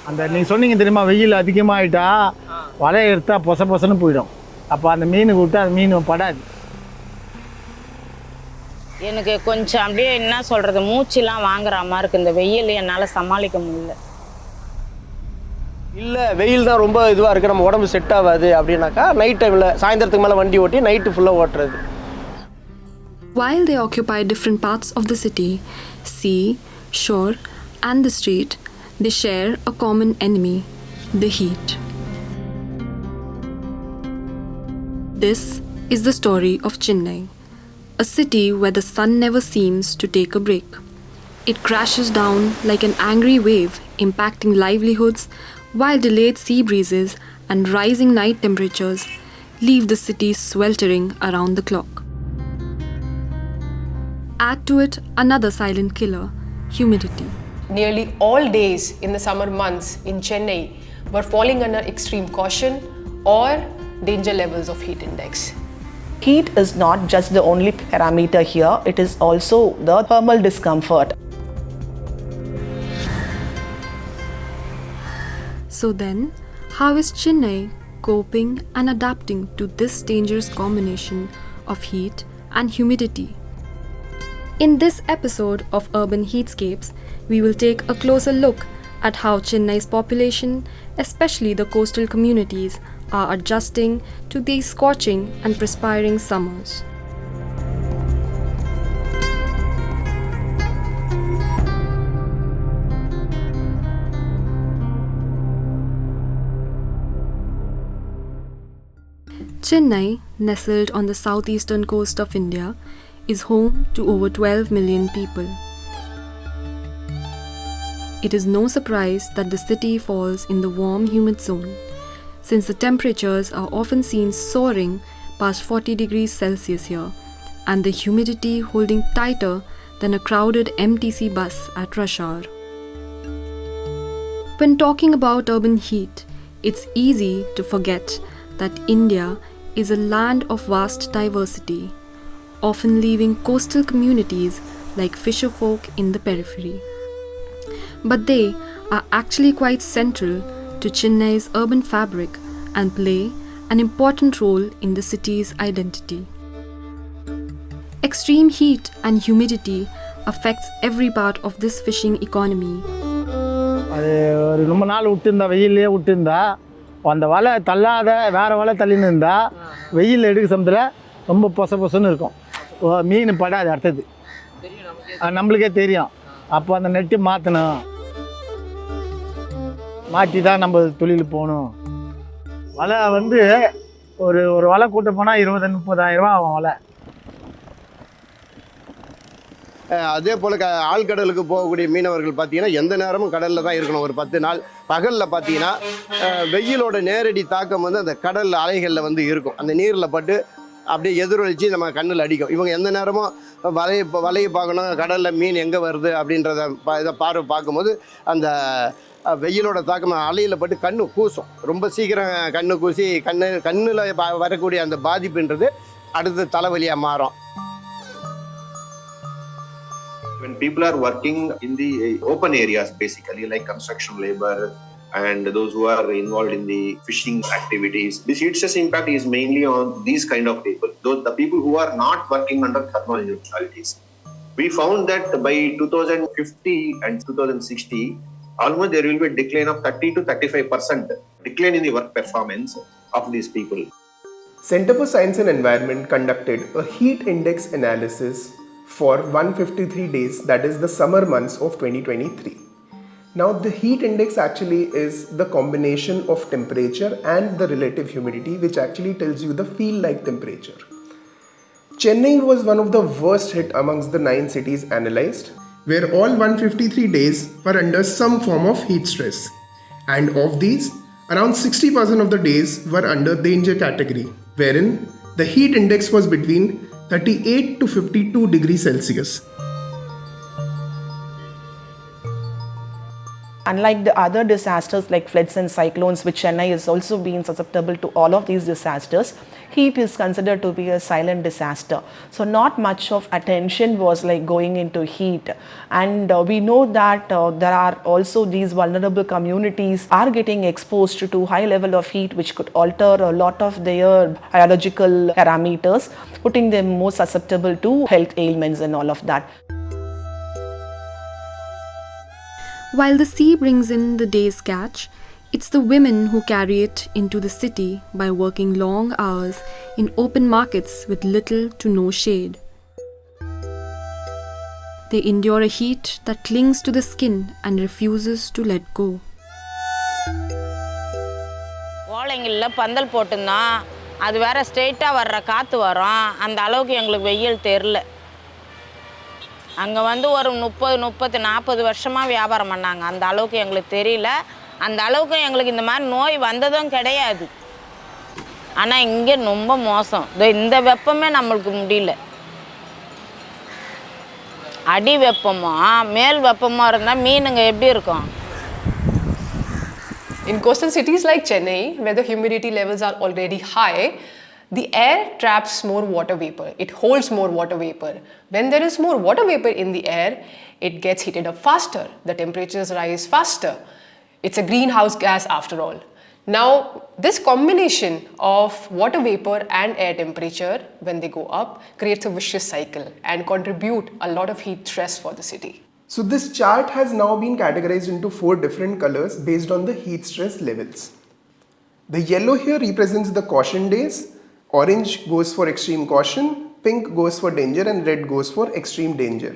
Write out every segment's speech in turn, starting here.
அந்த நீங்கள் சொன்னீங்க தெரியுமா, வெயில் அதிகமாகிட்டா வலையை எடுத்தால் பொசன்னு போயிடும். அப்போ அந்த மீனுக்கு விட்டு அந்த மீன் படாது. எனக்கு கொஞ்சம் அப்படியே என்ன சொல்கிறது, மூச்சுலாம் வாங்குற மாதிரி இருக்குது. இந்த வெயில் என்னால் சமாளிக்க முடியல. இல்லை வெயில் தான் ரொம்ப இதுவாக இருக்குது, நம்ம உடம்பு செட் ஆகாது அப்படின்னாக்கா நைட் டைமில் சாயந்தரத்துக்கு மேலே வண்டி ஓட்டி நைட்டு ஃபுல்லாக ஓட்டுறது. While they occupy different parts of the city, sea, shore and the street, they share a common enemy, the heat. This is the story of Chennai, a city where the sun never seems to take a break. It crashes down like an angry wave, impacting livelihoods, while delayed sea breezes and rising night temperatures leave the city sweltering around the clock. Add to it another silent killer, humidity. Nearly all days in the summer months in Chennai were falling under extreme caution or danger levels of heat index. Heat is not just the only parameter here, it is also the thermal discomfort. So then, how is Chennai coping and adapting to this dangerous combination of heat and humidity? In this episode of Urban Heatscapes, we will take a closer look at how Chennai's population, especially the coastal communities, are adjusting to these scorching and perspiring summers. Chennai, nestled on the southeastern coast of India, is home to over 12 million people. It is no surprise that the city falls in the warm, humid zone, since the temperatures are often seen soaring past 40 degrees Celsius here, and the humidity holding tighter than a crowded MTC bus at rush hour. When talking about urban heat, it's easy to forget that India is a land of vast diversity, often leaving coastal communities like Fisherfolk in the periphery. But they are actually quite central to Chennai's urban fabric and play an important role in the city's identity. Extreme heat and humidity affects every part of this fishing economy. அது ஒரு ரொம்ப நாள் விட்டுருந்தா, வெயிலே விட்டுருந்தா, அந்த வலை தள்ளாத வேறு வலை தள்ளின்னு இருந்தால் வெயில் எடுக்க சமயத்தில் ரொம்ப பொசன்னு இருக்கும். மீன் படாது. அடுத்தது நம்மளுக்கே தெரியும். அப்போ அந்த நெட்டு மாற்றணும், மாற்றி தான் நம்ம தொழில் போகணும். வலை வந்து ஒரு வலை கூட்ட போனால் 20,000-30,000 ரூபா ஆகும் வலை. அதே போல் ஆழ்கடலுக்கு போகக்கூடிய மீனவர்கள் பார்த்தீங்கன்னா எந்த நேரமும் கடலில் தான் இருக்கணும். ஒரு 10 நாள் பகலில் பார்த்தீங்கன்னா வெயிலோட நேரடி தாக்கம் வந்து அந்த கடல் அலைகளில் வந்து இருக்கும். அந்த நீரில் பட்டு அப்படியே எதிரொலிச்சு நம்ம கண்ணில் அடிக்கும். இவங்க எந்த நேரமும் வலையை பார்க்கணும், கடலில் மீன் எங்கே வருது அப்படின்றத இதை பார்க்கும்போது அந்த வெயிலோட தாக்கம் அலையில் பட்டு கண்ணு கூசும். ரொம்ப சீக்கிரம் கண்ணு கூசி கண்ணில் வரக்கூடிய அந்த பாதிப்புன்றது அடுத்த தலைவலியாக மாறும். When people are working in the open areas, basically like construction labor and those who are involved in the fishing activities, this heat stress impact is mainly on these kind of people, those the people who are not working under thermal neutralities. We found that by 2050 and 2060, almost there will be a decline of 30 to 35% decline in the work performance of these people. Center for Science and Environment conducted a heat index analysis for 153 days, that is the summer months of 2023. Now the heat index actually is the combination of temperature and the relative humidity, which actually tells you the feel like temperature. Chennai was one of the worst hit amongst the 9 cities analyzed, where all 153 days were under some form of heat stress, and of these around 60% of the days were under danger category, wherein the heat index was between 38 to 52 degrees Celsius. Unlike the other disasters like floods and cyclones, which Chennai has also been susceptible to all of these disasters, heat is considered to be a silent disaster. So not much of attention was like going into heat. And we know that there are also these vulnerable communities are getting exposed to high level of heat, which could alter a lot of their biological parameters, putting them more susceptible to health ailments and all of that. While the sea brings in the day's catch, it's the women who carry it into the city by working long hours in open markets with little to no shade. They endure a heat that clings to the skin and refuses to let go. ஓலைங்கல்ல பந்தல் போட்டுருந்தோம், அது வேற ஸ்ட்ரெயிட்டாக வர்ற காற்று வரும், அந்த அளவுக்கு எங்களுக்கு வெயில் தெரில. அங்கே வந்து ஒரு 30-40 வருஷமாக வியாபாரம் பண்ணாங்க, அந்த அளவுக்கு எங்களுக்கு தெரியல, அந்த அளவுக்கு எங்களுக்கு இந்த மாதிரி நோய் வந்ததும் கிடையாது. ஆனால் இங்கே ரொம்ப மோசம், இந்த வெப்பமே நம்மளுக்கு முடியல. அடி வெப்பமோ மேல் வெப்பமோ இருந்தால் மீனுங்க எப்படி இருக்கும்? In coastal cities like Chennai, where the humidity levels are already high, the air traps more water vapor. It holds more water vapor. When there is more water vapor in the air, it gets heated up faster. The temperatures rise faster. It's a greenhouse gas after all. Now, this combination of water vapor and air temperature, when they go up, creates a vicious cycle and contribute a lot of heat stress for the city. So this chart has now been categorized into 4 different colors based on the heat stress levels. The yellow here represents the caution days, orange goes for extreme caution, pink goes for danger and red goes for extreme danger.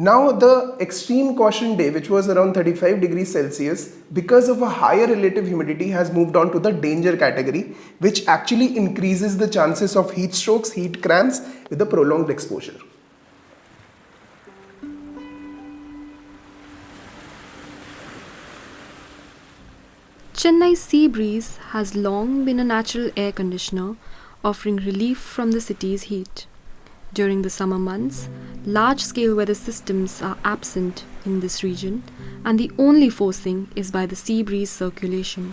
Now the extreme caution day, which was around 35 degrees Celsius, because of a higher relative humidity has moved on to the danger category, which actually increases the chances of heat strokes, heat cramps with a prolonged exposure. Chennai's sea breeze has long been a natural air conditioner, offering relief from the city's heat. During the summer months, large-scale weather systems are absent in this region, and the only forcing is by the sea breeze circulation.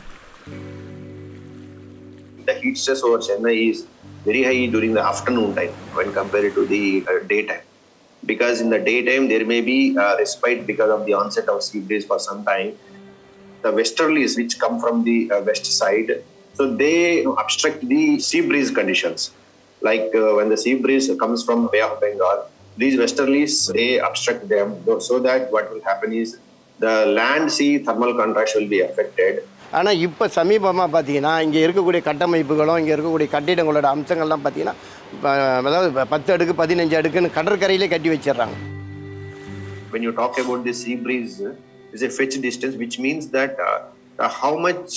The heat stress over Chennai is very high during the afternoon time when compared to the daytime. Because in the daytime, there may be respite because of the onset of sea breeze for some time. The westerlies which come from the west side, so they obstruct the sea breeze conditions. Like when the sea breeze comes from Bay of Bengal, these westerlies, they obstruct them, so that what will happen is the land sea thermal contrast will be affected. ஆனால் இப்போ சமீபமாக பார்த்தீங்கன்னா இங்கே இருக்கக்கூடிய கட்டமைப்புகளும் இங்கே இருக்கக்கூடிய கட்டிடங்களோட அம்சங்கள்லாம் பார்த்தீங்கன்னா அதாவது 10 அடுக்கு 15 அடுக்குன்னு கடற்கரையிலே கட்டி வச்சிடுறாங்க. When you talk about the sea breeze, is a fetch distance, which means that how much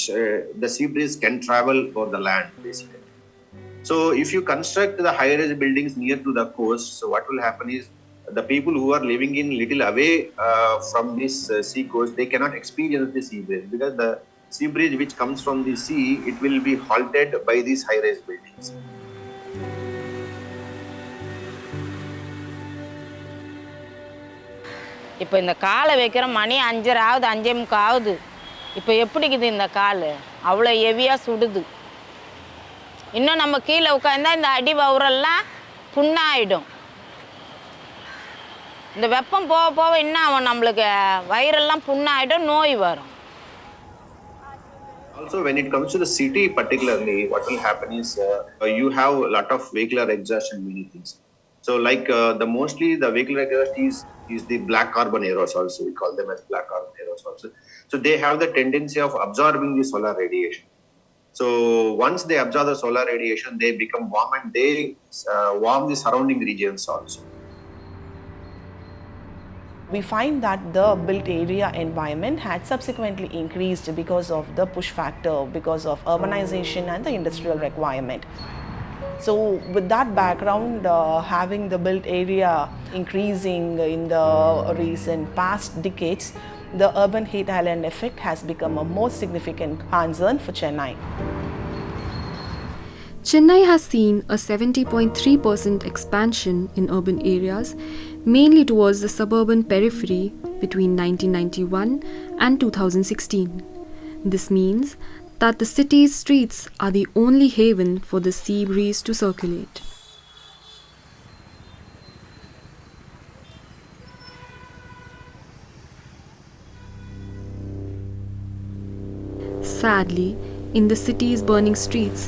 the sea breeze can travel over the land, basically. So if you construct the high-rise buildings near to the coast, so what will happen is the people who are living in little away from this sea coast, they cannot experience the sea breeze, because the sea breeze which comes from the sea, it will be halted by these high-rise buildings. இப்போ இந்த காலை வைக்கிற மணி 5:30 ஆகுது, 5:45 ஆகுது. இப்போ எப்படிக்குது இந்த கால்? அவ்வளோ ஹெவியாக சுடுது. இன்னும் நம்ம கீழே உட்காந்தா இந்த அடி வவுரெல்லாம் புண்ணாயிடும். இந்த வெப்பம் போக போக என்ன ஆகும், நம்மளுக்கு வயிறெல்லாம் புண்ணாயிடும், நோய் வரும். Also, when it comes to the city particularly, what will happen is you have a lot of vehicular exhaust and many things. So like mostly the vehicular exhaust is the black carbon aerosols, we call them as black carbon aerosols. So they have the tendency of absorbing the solar radiation. So once they absorb the solar radiation, they become warm and they warm the surrounding regions also. We find that the built area environment had subsequently increased because of the push factor, because of urbanization and the industrial requirement. So with that background, having the built area increasing in the recent past decades, the urban heat island effect has become a more significant concern for Chennai. Chennai has seen a 70.3% expansion in urban areas, mainly towards the suburban periphery between 1991 and 2016. This means that the city's streets are the only haven for the sea breeze to circulate. Sadly, in the city's burning streets,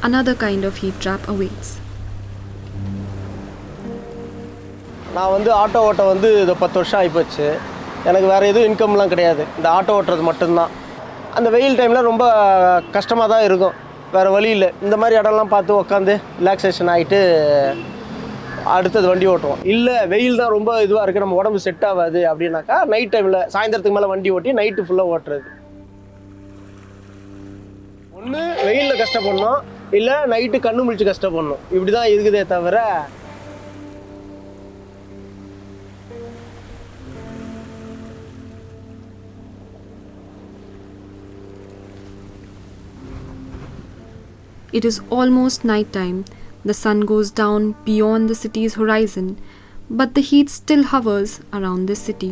another kind of heat trap awaits. நான் வந்து auto ஓட்ட வந்து இது 10 வருஷம் ஆகிப்போச்சு. எனக்கு வேறு எதுவும் இன்கம்லாம் கிடையாது, இந்த ஆட்டோ ஓட்டுறது மட்டும்தான். அந்த வெயில் டைமில் ரொம்ப கஷ்டமாக தான் இருக்கும், வேறு வழி இல்லை. இந்த மாதிரி இடம்லாம் பார்த்து உட்காந்து ரிலாக்ஸேஷன் ஆகிட்டு அடுத்தது வண்டி ஓட்டுவோம். இல்லை வெயில் தான் ரொம்ப இதுவாக இருக்குது, நம்ம உடம்பு செட் ஆகாது அப்படின்னாக்கா நைட் டைமில் சாயந்தரத்துக்கு மேலே வண்டி ஓட்டி நைட்டு ஃபுல்லாக ஓட்டுறது. ஒன்று வெயிலில் கஷ்டப்படணும், இல்லை நைட்டு கண்ணு முழிச்சு கஷ்டப்படணும், இப்படி தான் இருக்குதே தவிர It is almost night time. The sun goes down beyond the city's horizon, but the heat still hovers around the city.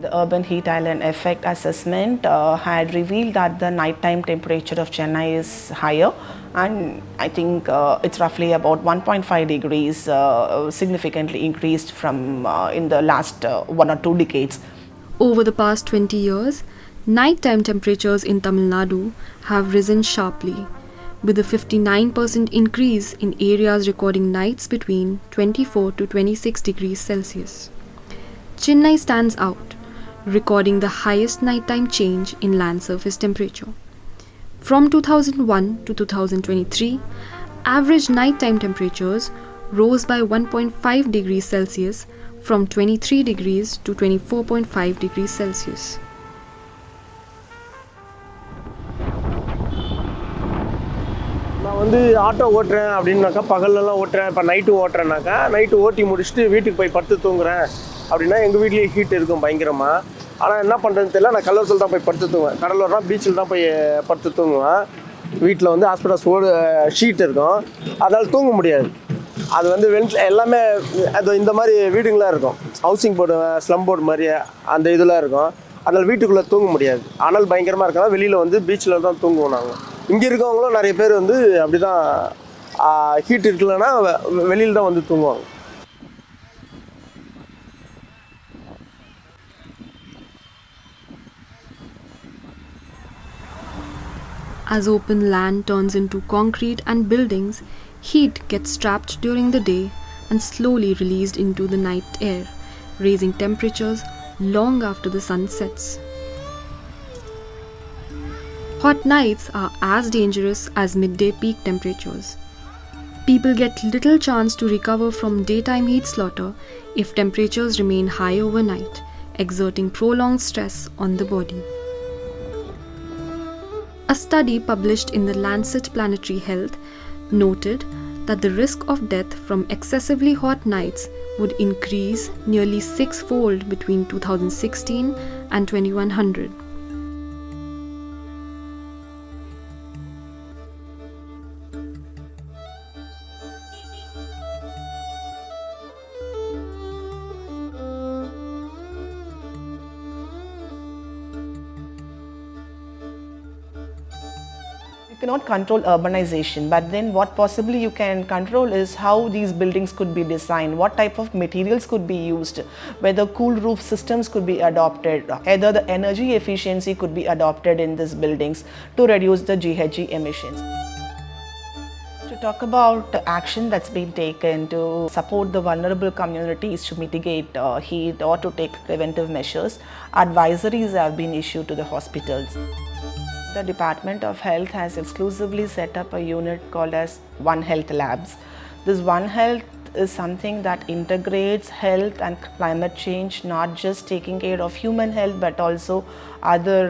The urban heat island effect assessment had revealed that the nighttime temperature of Chennai is higher, and I think it's roughly about 1.5 degrees, significantly increased from in the last 1 or 2 decades. Over the past 20 years, nighttime temperatures in Tamil Nadu have risen sharply, with a 59% increase in areas recording nights between 24 to 26 degrees Celsius. Chennai stands out, recording the highest nighttime change in land surface temperature. From 2001 to 2023, average nighttime temperatures rose by 1.5 degrees Celsius from 23 degrees to 24.5 degrees Celsius. நான் வந்து auto ஓட்டுறேன் அப்படின்னாக்கா பகல்லலாம் ஓட்டுறேன், இப்போ night ஓட்டுறேன்னாக்கா night ஓட்டி முடிச்சுட்டு வீட்டுக்கு போய் படுத்து தூங்குறேன் அப்படின்னா எங்கள் வீட்லேயே ஹீட் இருக்கும் பயங்கரமாக. ஆனால் என்ன பண்ணுறதுன்னு தெரியல, நான் கடலூரில் தான் போய் படுத்து தூங்குவேன். கடலூர்னா பீச்சில் தான் போய் படுத்து தூங்குவேன். வீட்டில் வந்து ஹாஸ்பிட்டல்ஸ் ஷீட் இருக்கும், அதனால் தூங்க முடியாது. அது வந்து எல்லாமே அது இந்த மாதிரி வீடுங்களாக இருக்கும், ஹவுசிங் போர்டு ஸ்லம் போர்டு மாதிரி அந்த இதெல்லாம் இருக்கும். அதனால் வீட்டுக்குள்ளே தூங்க முடியாது, ஆனால் பயங்கரமாக இருக்காது. வெளியில் வந்து பீச்சில் தான் தூங்குவோம் நாங்கள். இங்கே இருக்கவங்களும் நிறைய பேர் வந்து அப்படி தான் ஹீட் இருக்குல்லன்னா வெளியில் தான் வந்து தூங்குவாங்க. As open land turns into concrete and buildings, heat gets trapped during the day and slowly released into the night air, raising temperatures long after the sun sets. Hot nights are as dangerous as midday peak temperatures. People get little chance to recover from daytime heat slaughter if temperatures remain high overnight, exerting prolonged stress on the body. A study published in the Lancet Planetary Health noted that the risk of death from excessively hot nights would increase nearly 6-fold between 2016 and 2100. You cannot control urbanization, but then what possibly you can control is how these buildings could be designed, what type of materials could be used, whether cool roof systems could be adopted, either the energy efficiency could be adopted in these buildings to reduce the GHG emissions. To talk about the action that's been taken to support the vulnerable communities to mitigate heat or to take preventive measures, advisories have been issued to the hospitals. The Department of Health has exclusively set up a unit called as One Health Labs. This One Health is something that integrates health and climate change, not just taking care of human health but also other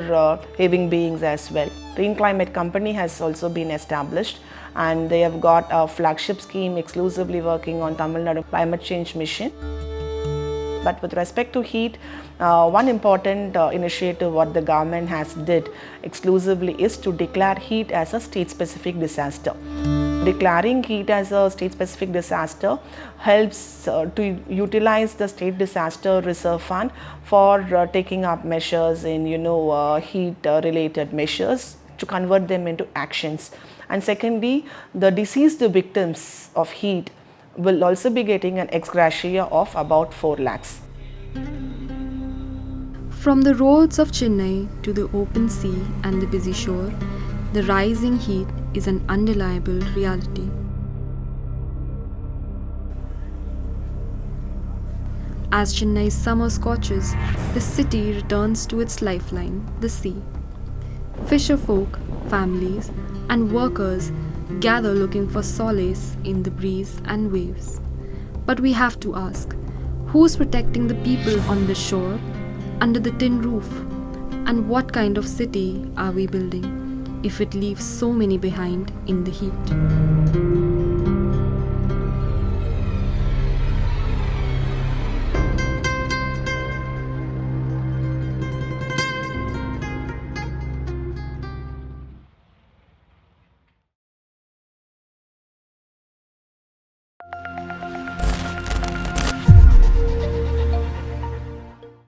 living beings as well. Green Climate Company has also been established, and they have got a flagship scheme exclusively working on Tamil Nadu climate change mission. But with respect to heat, one important initiative what the government has did exclusively is to declare heat as a state-specific disaster. Declaring heat as a state-specific disaster helps to utilize the state disaster reserve fund for taking up measures in heat-related measures to convert them into actions. And secondly, the deceased victims of heat will also be getting an ex gratia of about 4 lakhs. From the roads of Chennai to the open sea and the busy shore, the rising heat is an undeniable reality. As Chennai's summer scorches, the city returns to its lifeline, the sea. Fisherfolk, families, and workers gather looking for solace in the breeze and waves. But we have to ask, who's protecting the people on the shore, under the tin roof? And what kind of city are we building if it leaves so many behind in the heat?